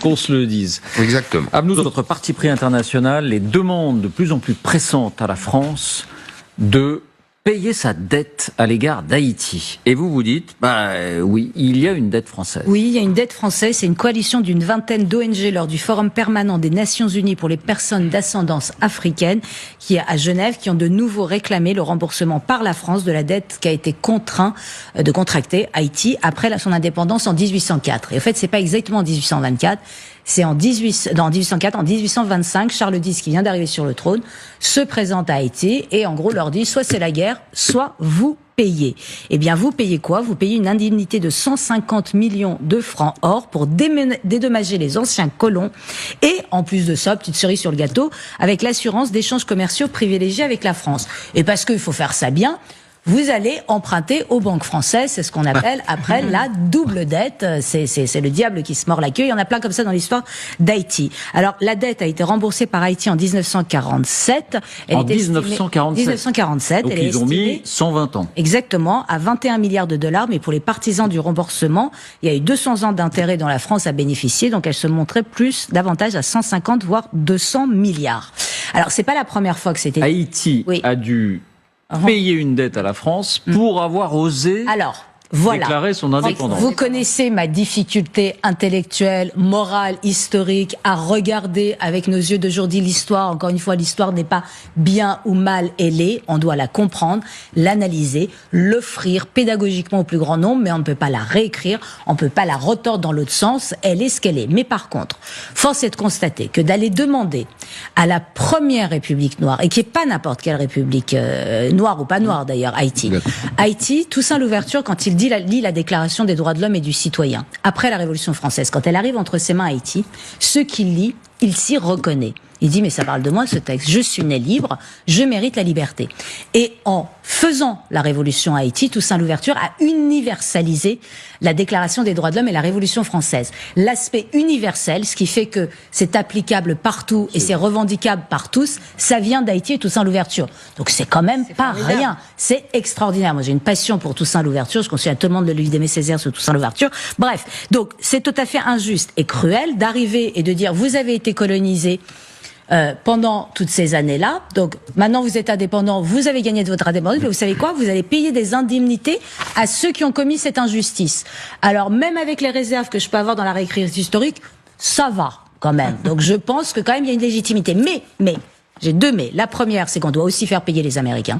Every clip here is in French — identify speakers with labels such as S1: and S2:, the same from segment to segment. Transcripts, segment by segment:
S1: qu'on se le dise.
S2: Exactement.
S1: À nous, notre parti pris international, les demandes de plus en plus pressantes à la France de payer sa dette à l'égard d'Haïti. Et vous dites, oui, il y a une dette française.
S3: Oui, il y a une dette française. C'est une coalition d'une vingtaine d'ONG lors du Forum permanent des Nations Unies pour les personnes d'ascendance africaine, qui est à Genève, qui ont de nouveau réclamé le remboursement par la France de la dette qui a été contraint de contracter Haïti après son indépendance en 1804. Et en fait, c'est pas exactement en 1824. C'est en 1804, en 1825, Charles X, qui vient d'arriver sur le trône, se présente à Haïti et en gros leur dit soit c'est la guerre, soit vous payez. Eh bien, vous payez quoi? Vous payez une indemnité de 150 millions de francs or pour dédommager les anciens colons et, en plus de ça, petite cerise sur le gâteau, avec l'assurance d'échanges commerciaux privilégiés avec la France. Et parce qu'il faut faire ça bien, vous allez emprunter aux banques françaises, c'est ce qu'on appelle après la double dette. C'est le diable qui se mord la queue. Il y en a plein comme ça dans l'histoire d'Haïti. Alors la dette a été remboursée par Haïti en 1947.
S1: En 1947. Donc ils ont mis 120 ans.
S3: Exactement, à 21 milliards de dollars. Mais pour les partisans du remboursement, il y a eu 200 ans d'intérêt dont la France a bénéficié. Donc elle se montrait davantage à 150 voire 200 milliards. Alors c'est pas la première fois que c'était.
S1: Haïti a dû payer une dette à la France pour avoir osé déclarer son indépendance.
S3: Vous connaissez ma difficulté intellectuelle, morale, historique à regarder avec nos yeux d'aujourd'hui l'histoire. Encore une fois, l'histoire n'est pas bien ou mal elle est. On doit la comprendre, l'analyser, l'offrir pédagogiquement au plus grand nombre, mais on ne peut pas la réécrire, on ne peut pas la retordre dans l'autre sens. Elle est ce qu'elle est. Mais par contre, force est de constater que d'aller demander à la première République noire, et qui n'est pas n'importe quelle République noire ou pas noire d'ailleurs, Haïti, Toussaint Louverture, quand il lit la Déclaration des droits de l'homme et du citoyen, après la Révolution française, quand elle arrive entre ses mains Haïti, ce qu'il lit, il s'y reconnaît. Il dit, mais ça parle de moi ce texte, je suis né libre, je mérite la liberté. Et en faisant la révolution à Haïti, Toussaint Louverture a universalisé la Déclaration des droits de l'homme et la Révolution française. L'aspect universel, ce qui fait que c'est applicable partout et c'est revendicable par tous, ça vient d'Haïti et Toussaint Louverture. Donc c'est quand même pas rien. C'est extraordinaire. Moi j'ai une passion pour Toussaint Louverture, je conseille à tout le monde de lire d'Aimé Césaire sur Toussaint Louverture. Bref, donc c'est tout à fait injuste et cruel d'arriver et de dire vous avez été colonisé pendant toutes ces années-là. Donc maintenant vous êtes indépendant, vous avez gagné de votre indépendance, mais vous savez quoi? Vous allez payer des indemnités à ceux qui ont commis cette injustice. Alors même avec les réserves que je peux avoir dans la réécriture historique, ça va quand même. Donc je pense que quand même il y a une légitimité. Mais j'ai deux mais. La première, c'est qu'on doit aussi faire payer les Américains.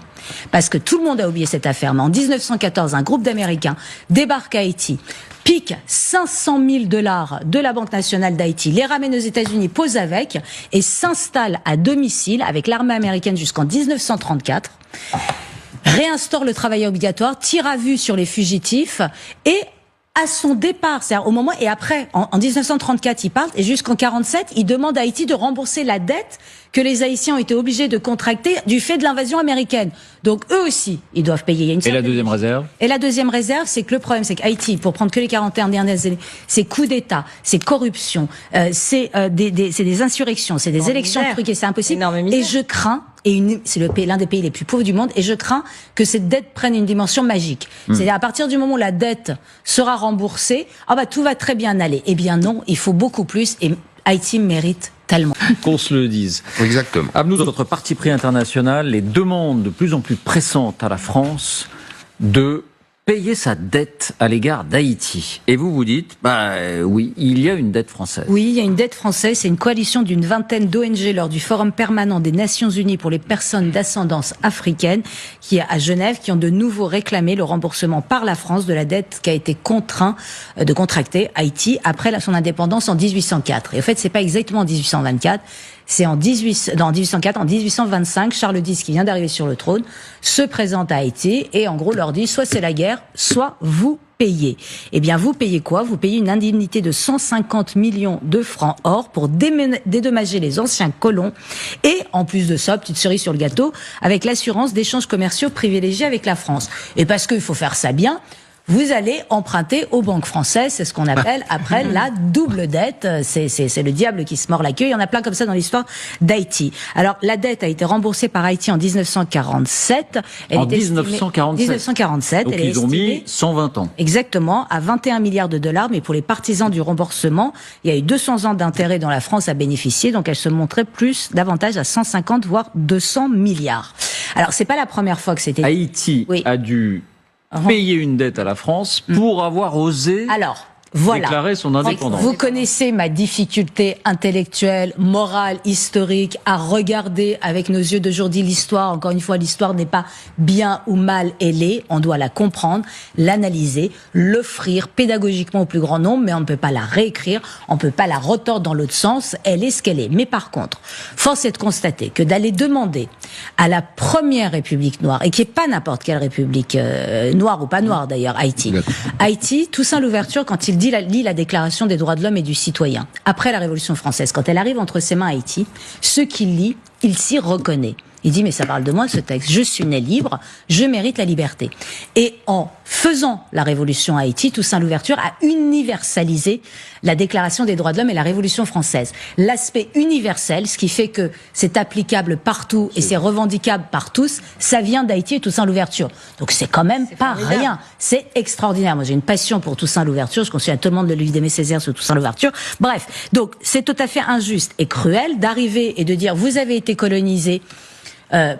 S3: Parce que tout le monde a oublié cette affaire. Mais en 1914, un groupe d'Américains débarque à Haïti, pique 500 000 $ de la Banque nationale d'Haïti, les ramène aux États-Unis, pose avec, et s'installe à domicile avec l'armée américaine jusqu'en 1934, réinstaure le travail obligatoire, tire à vue sur les fugitifs, et à son départ, c'est-à-dire au moment et après, en 1934, il part et jusqu'en 47, il demande à Haïti de rembourser la dette que les Haïtiens ont été obligés de contracter du fait de l'invasion américaine. Donc eux aussi, ils doivent payer. Il y a une
S1: et la deuxième réserve?
S3: Et la deuxième réserve, c'est que le problème, c'est qu'Haïti, pour prendre que les 41 dernières années, c'est coup d'État, c'est corruption, c'est des insurrections, c'est des élections truquées, c'est impossible. Et je crains, c'est l'un des pays les plus pauvres du monde, et je crains que cette dette prenne une dimension magique. C'est-à-dire à partir du moment où la dette sera remboursée, tout va très bien aller. Eh bien non, il faut beaucoup plus, et Haïti mérite tellement.
S1: Qu'on se le dise.
S2: Exactement.
S1: À nous, notre parti pris international, les demandes de plus en plus pressantes à la France de payer sa dette à l'égard d'Haïti. Et vous dites, oui, il y a une dette française.
S3: Oui, il y a une dette française. C'est une coalition d'une vingtaine d'ONG lors du Forum permanent des Nations Unies pour les personnes d'ascendance africaine, qui est à Genève, qui ont de nouveau réclamé le remboursement par la France de la dette qui a été contraint de contracter Haïti après son indépendance en 1804. Et en fait, c'est pas exactement en 1824. C'est en 1804, en 1825, Charles X, qui vient d'arriver sur le trône, se présente à Haïti et en gros leur dit soit c'est la guerre, soit vous payez. Eh bien, vous payez quoi? Vous payez une indemnité de 150 millions de francs or pour dédommager les anciens colons et, en plus de ça, petite cerise sur le gâteau, avec l'assurance d'échanges commerciaux privilégiés avec la France. Et parce qu'il faut faire ça bien, vous allez emprunter aux banques françaises, c'est ce qu'on appelle après la double dette. C'est le diable qui se mord la queue. Il y en a plein comme ça dans l'histoire d'Haïti. Alors la dette a été remboursée par Haïti en 1947.
S1: En 1947. Donc ils ont mis 120 ans.
S3: Exactement, à 21 milliards de dollars. Mais pour les partisans du remboursement, il y a eu 200 ans d'intérêt dont la France a bénéficié. Donc elle se montrait davantage à 150 voire 200 milliards. Alors c'est pas la première fois que c'était.
S1: Haïti a dû payer une dette à la France pour avoir osé déclarer son indépendance.
S3: Vous connaissez ma difficulté intellectuelle, morale, historique à regarder avec nos yeux d'aujourd'hui l'histoire. Encore une fois, l'histoire n'est pas bien ou mal ailée. On doit la comprendre, l'analyser, l'offrir pédagogiquement au plus grand nombre, mais on ne peut pas la réécrire, on ne peut pas la retordre dans l'autre sens. Elle est ce qu'elle est. Mais par contre, force est de constater que d'aller demander à la première République noire, et qui n'est pas n'importe quelle République noire ou pas noire d'ailleurs, Haïti, Toussaint Louverture, quand il lit la Déclaration des droits de l'homme et du citoyen, après la Révolution française, quand elle arrive entre ses mains Haïti, ce qu'il lit, il s'y reconnaît. Il dit, mais ça parle de moi, ce texte. Je suis né libre, je mérite la liberté. Et en faisant la révolution à Haïti, Toussaint Louverture a universalisé la Déclaration des droits de l'homme et la Révolution française. L'aspect universel, ce qui fait que c'est applicable partout et c'est revendicable par tous, ça vient d'Haïti et Toussaint Louverture. Donc c'est quand même pas rien. C'est extraordinaire. Moi j'ai une passion pour Toussaint Louverture. Je conseille à tout le monde de lire Aimé Césaire sur Toussaint Louverture. Bref, donc c'est tout à fait injuste et cruel d'arriver et de dire vous avez été colonisé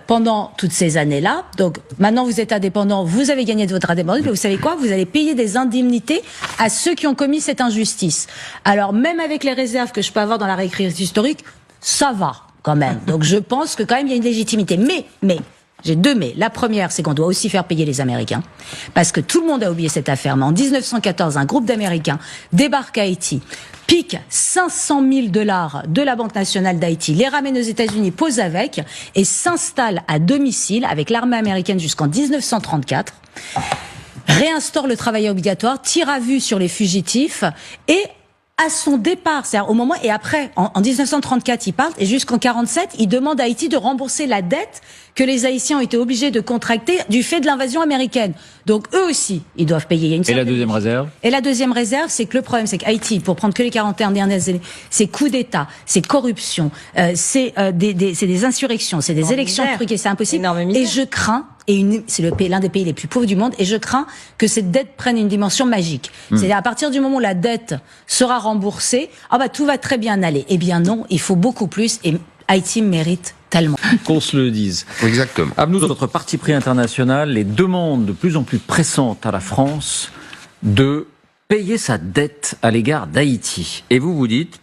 S3: pendant toutes ces années-là. Donc maintenant vous êtes indépendant, vous avez gagné de votre indépendance, mais vous savez quoi? Vous allez payer des indemnités à ceux qui ont commis cette injustice. Alors même avec les réserves que je peux avoir dans la réécriture historique, ça va quand même. Donc je pense que quand même il y a une légitimité. Mais j'ai deux mais. La première, c'est qu'on doit aussi faire payer les Américains. Parce que tout le monde a oublié cette affaire. Mais en 1914, un groupe d'Américains débarque à Haïti, pique 500 000 $ de la Banque nationale d'Haïti, les ramène aux États-Unis, pose avec, et s'installe à domicile avec l'armée américaine jusqu'en 1934, réinstaure le travail obligatoire, tire à vue sur les fugitifs, et à son départ, c'est-à-dire au moment et après, en 1934, il part et jusqu'en 47, il demande à Haïti de rembourser la dette que les Haïtiens ont été obligés de contracter du fait de l'invasion américaine. Donc eux aussi, ils doivent payer. Il y a une
S1: et la deuxième réserve?
S3: Et la deuxième réserve, c'est que le problème, c'est qu'Haïti, pour prendre que les 41 dernières années, c'est coup d'État, c'est corruption, c'est des insurrections, c'est des élections truquées, c'est impossible. Et je crains, c'est l'un des pays les plus pauvres du monde, et je crains que cette dette prenne une dimension magique. C'est-à-dire à partir du moment où la dette sera remboursée, tout va très bien aller. Eh bien non, il faut beaucoup plus, et Haïti mérite tellement.
S1: Qu'on se le dise.
S2: Exactement.
S1: Nous, notre parti pris international, les demandes de plus en plus pressantes à la France de payer sa dette à l'égard d'Haïti. Et vous vous dites,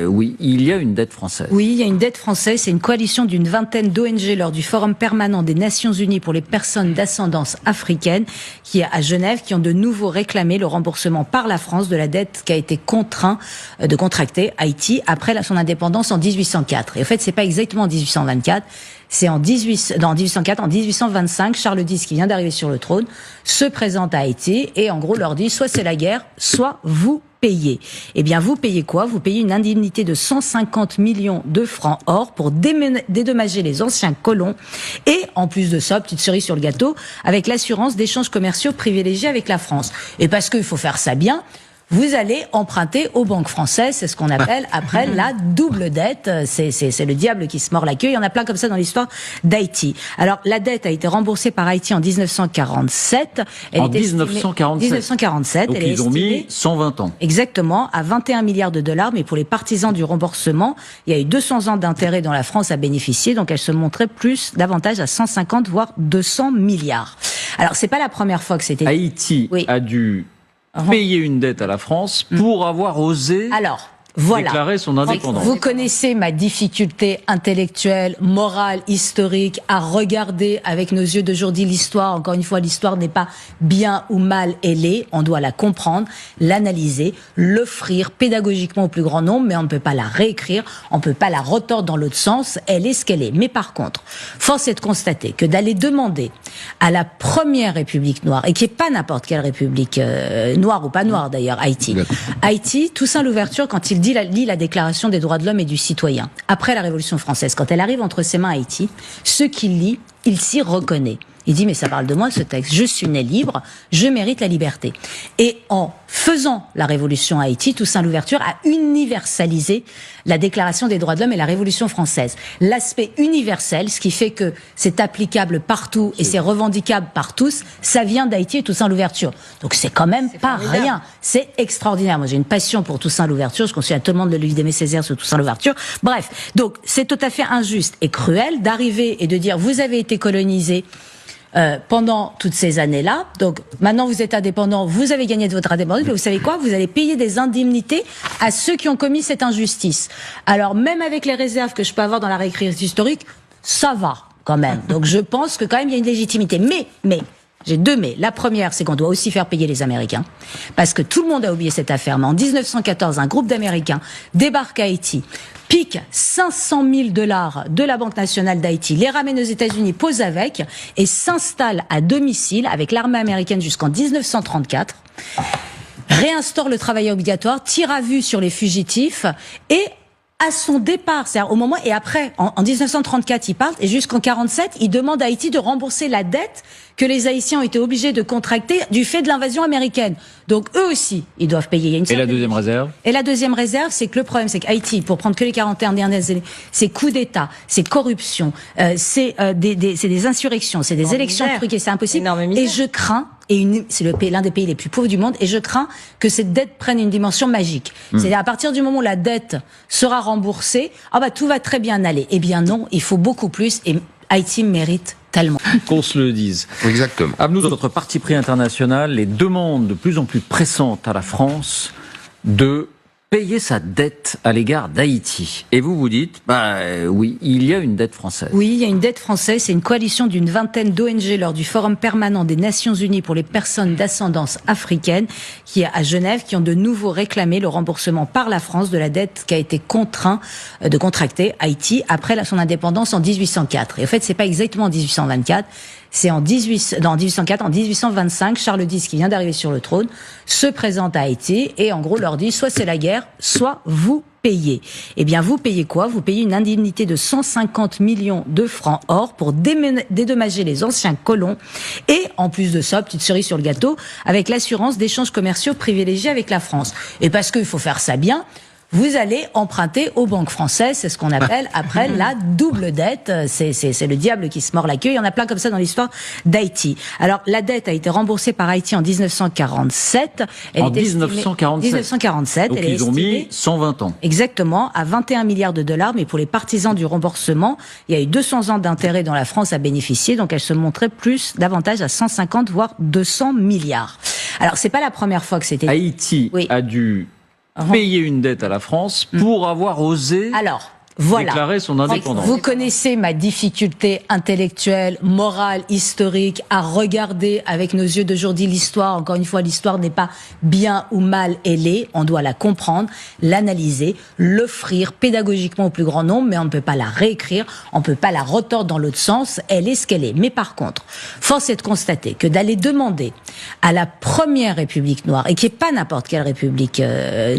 S1: oui, il y a une dette française.
S3: Oui, il y a une dette française. C'est une coalition d'une vingtaine d'ONG lors du Forum permanent des Nations Unies pour les personnes d'ascendance africaine, qui est à Genève, qui ont de nouveau réclamé le remboursement par la France de la dette qu'a été contraint de contracter Haïti après son indépendance en 1804. Et en fait, c'est pas exactement en 1824. C'est en 1804, en 1825, Charles X, qui vient d'arriver sur le trône, se présente à Haïti et en gros leur dit soit c'est la guerre, soit vous payez. Eh bien, vous payez quoi? Vous payez une indemnité de 150 millions de francs or pour dédommager les anciens colons et, en plus de ça, petite cerise sur le gâteau, avec l'assurance d'échanges commerciaux privilégiés avec la France. Et parce qu'il faut faire ça bien, vous allez emprunter aux banques françaises, c'est ce qu'on appelle après la double dette. C'est le diable qui se mord la queue. Il y en a plein comme ça dans l'histoire d'Haïti. Alors la dette a été remboursée par Haïti en 1947.
S1: En 1947. Donc ils ont mis 120 ans.
S3: Exactement, à 21 milliards de dollars. Mais pour les partisans du remboursement, il y a eu 200 ans d'intérêt dont la France a bénéficié. Donc elle se montrait davantage à 150 voire 200 milliards. Alors c'est pas la première fois que c'était.
S1: Haïti a dû payer une dette à la France pour avoir osé déclarer son indépendance.
S3: Vous connaissez ma difficulté intellectuelle, morale, historique à regarder avec nos yeux d'aujourd'hui l'histoire. Encore une fois, l'histoire n'est pas bien ou mal ailée. On doit la comprendre, l'analyser, l'offrir pédagogiquement au plus grand nombre, mais on ne peut pas la réécrire, on ne peut pas la retordre dans l'autre sens. Elle est ce qu'elle est. Mais par contre, force est de constater que d'aller demander à la première République noire, et qui n'est pas n'importe quelle République noire ou pas noire d'ailleurs, Haïti, Toussaint Louverture, quand il lit la Déclaration des droits de l'homme et du citoyen, après la Révolution française, quand elle arrive entre ses mains Haïti, ce qu'il lit, il s'y reconnaît. Il dit, mais ça parle de moi, ce texte. Je suis né libre, je mérite la liberté. Et en faisant la révolution à Haïti, Toussaint Louverture a universalisé la Déclaration des droits de l'homme et la Révolution française. L'aspect universel, ce qui fait que c'est applicable partout et c'est revendicable par tous, ça vient d'Haïti et Toussaint Louverture. Donc c'est quand même pas rien. C'est extraordinaire. Moi j'ai une passion pour Toussaint Louverture. Je conseille à tout le monde de lire d'Aimé Césaire sur Toussaint Louverture. Bref, donc c'est tout à fait injuste et cruel d'arriver et de dire vous avez été colonisé pendant toutes ces années-là. Donc maintenant vous êtes indépendant, vous avez gagné de votre indépendance, mais vous savez quoi? Vous allez payer des indemnités à ceux qui ont commis cette injustice. Alors même avec les réserves que je peux avoir dans la réécriture historique, ça va quand même. Donc je pense que quand même il y a une légitimité. Mais j'ai deux mais. La première, c'est qu'on doit aussi faire payer les Américains. Parce que tout le monde a oublié cette affaire. Mais en 1914, un groupe d'Américains débarque à Haïti, pique 500 000 $ de la Banque nationale d'Haïti, les ramène aux États-Unis, pose avec, et s'installe à domicile avec l'armée américaine jusqu'en 1934, réinstaure le travail obligatoire, tire à vue sur les fugitifs, et à son départ, c'est-à-dire au moment, et après, en 1934, il part, et jusqu'en 47, il demande à Haïti de rembourser la dette que les Haïtiens ont été obligés de contracter du fait de l'invasion américaine. Donc eux aussi, ils doivent payer. Il y a une
S1: Et la deuxième réserve?
S3: Et la deuxième réserve, c'est que le problème, c'est qu'Haïti, pour prendre que les 41 dernières années, c'est coup d'État, c'est corruption, c'est des insurrections, c'est des élections truquées, c'est impossible. Et je crains, c'est l'un des pays les plus pauvres du monde, et je crains que cette dette prenne une dimension magique. C'est-à-dire à partir du moment où la dette sera remboursée, tout va très bien aller. Eh bien non, il faut beaucoup plus, et Haïti mérite tellement.
S1: Qu'on se le dise.
S2: Exactement.
S1: À nous, notre parti pris international, les demandes de plus en plus pressantes à la France de payer sa dette à l'égard d'Haïti. Et vous vous dites, oui, il y a une dette française.
S3: Oui, il y a une dette française. C'est une coalition d'une vingtaine d'ONG lors du Forum permanent des Nations Unies pour les personnes d'ascendance africaine, qui est à Genève, qui ont de nouveau réclamé le remboursement par la France de la dette qu'a été contraint de contracter Haïti après son indépendance en 1804. Et en fait, c'est pas exactement en 1824. C'est en 1804, en 1825, Charles X, qui vient d'arriver sur le trône, se présente à Haïti et en gros leur dit soit c'est la guerre, soit vous payez. Eh bien, vous payez quoi? Vous payez une indemnité de 150 millions de francs or pour dédommager les anciens colons et, en plus de ça, petite cerise sur le gâteau, avec l'assurance d'échanges commerciaux privilégiés avec la France. Et parce qu'il faut faire ça bien, vous allez emprunter aux banques françaises, c'est ce qu'on appelle après la double dette. C'est le diable qui se mord la queue. Il y en a plein comme ça dans l'histoire d'Haïti. Alors la dette a été remboursée par Haïti en 1947.
S1: En 1947.
S3: Donc
S1: ils ont mis 120 ans.
S3: Exactement, à 21 milliards de $. Mais pour les partisans du remboursement, il y a eu 200 ans d'intérêt dont la France a bénéficié. Donc elle se montrait davantage à 150 voire 200 milliards. Alors c'est pas la première fois que c'était.
S1: Haïti a dû payer une dette à la France pour avoir osé déclarer son indépendance.
S3: Vous connaissez ma difficulté intellectuelle, morale, historique à regarder avec nos yeux d'aujourd'hui l'histoire. Encore une fois, l'histoire n'est pas bien ou mal ailée. On doit la comprendre, l'analyser, l'offrir pédagogiquement au plus grand nombre, mais on ne peut pas la réécrire, on ne peut pas la retordre dans l'autre sens. Elle est ce qu'elle est. Mais par contre, force est de constater que d'aller demander à la première République noire, et qui n'est pas n'importe quelle République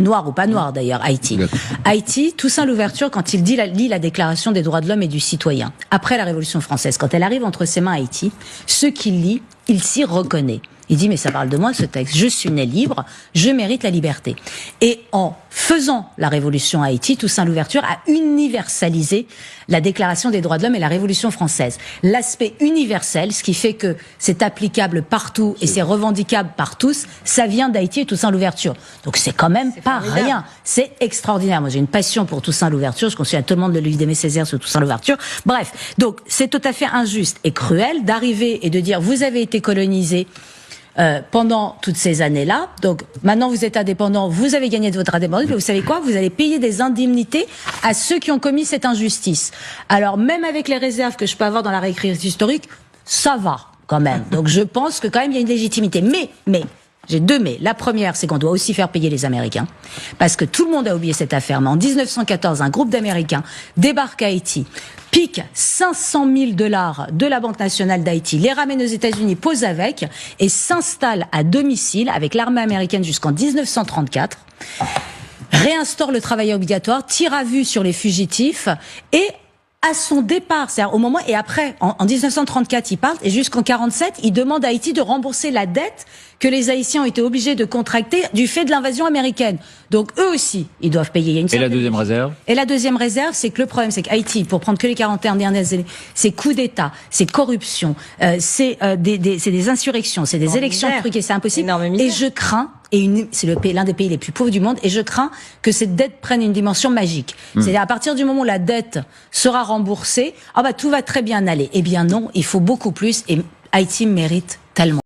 S3: noire ou pas noire d'ailleurs, Haïti, Toussaint Louverture, quand il lit la Déclaration des droits de l'homme et du citoyen, après la Révolution française, quand elle arrive entre ses mains Haïti, ce qu'il lit, il s'y reconnaît. Il dit, mais ça parle de moi, ce texte. Je suis né libre, je mérite la liberté. Et en faisant la révolution à Haïti, Toussaint Louverture a universalisé la Déclaration des droits de l'homme et la Révolution française. L'aspect universel, ce qui fait que c'est applicable partout et c'est revendicable par tous, ça vient d'Haïti et Toussaint Louverture. Donc c'est quand même pas rien. C'est extraordinaire. Moi j'ai une passion pour Toussaint Louverture. Je conseille à tout le monde de lire d'Aimé Césaire sur Toussaint Louverture. Bref, donc c'est tout à fait injuste et cruel d'arriver et de dire vous avez été colonisé pendant toutes ces années-là. Donc maintenant vous êtes indépendant, vous avez gagné de votre indépendance, mais vous savez quoi? Vous allez payer des indemnités à ceux qui ont commis cette injustice. Alors même avec les réserves que je peux avoir dans la réécriture historique, ça va quand même. Donc je pense que quand même il y a une légitimité. Mais j'ai deux mais. La première, c'est qu'on doit aussi faire payer les Américains. Parce que tout le monde a oublié cette affaire. Mais en 1914, un groupe d'Américains débarque à Haïti, pique 500 000 $ de la Banque nationale d'Haïti, les ramène aux États-Unis, pose avec, et s'installe à domicile avec l'armée américaine jusqu'en 1934, réinstaure le travail obligatoire, tire à vue sur les fugitifs, et à son départ, c'est-à-dire au moment et après, en 1934, ils partent et jusqu'en 47, ils demandent à Haïti de rembourser la dette que les Haïtiens ont été obligés de contracter du fait de l'invasion américaine. Donc eux aussi, ils doivent payer. Il y a une
S1: Et la deuxième réserve?
S3: Et la deuxième réserve, c'est que le problème, c'est qu'Haïti, pour prendre que les 41 dernières années, c'est coups d'État, c'est corruption, c'est des insurrections, c'est des élections truquées, c'est impossible. Et je crains, c'est l'un des pays les plus pauvres du monde, et je crains que cette dette prenne une dimension magique. C'est-à-dire à partir du moment où la dette sera remboursée, tout va très bien aller. Eh bien non, il faut beaucoup plus, et Haïti mérite tellement.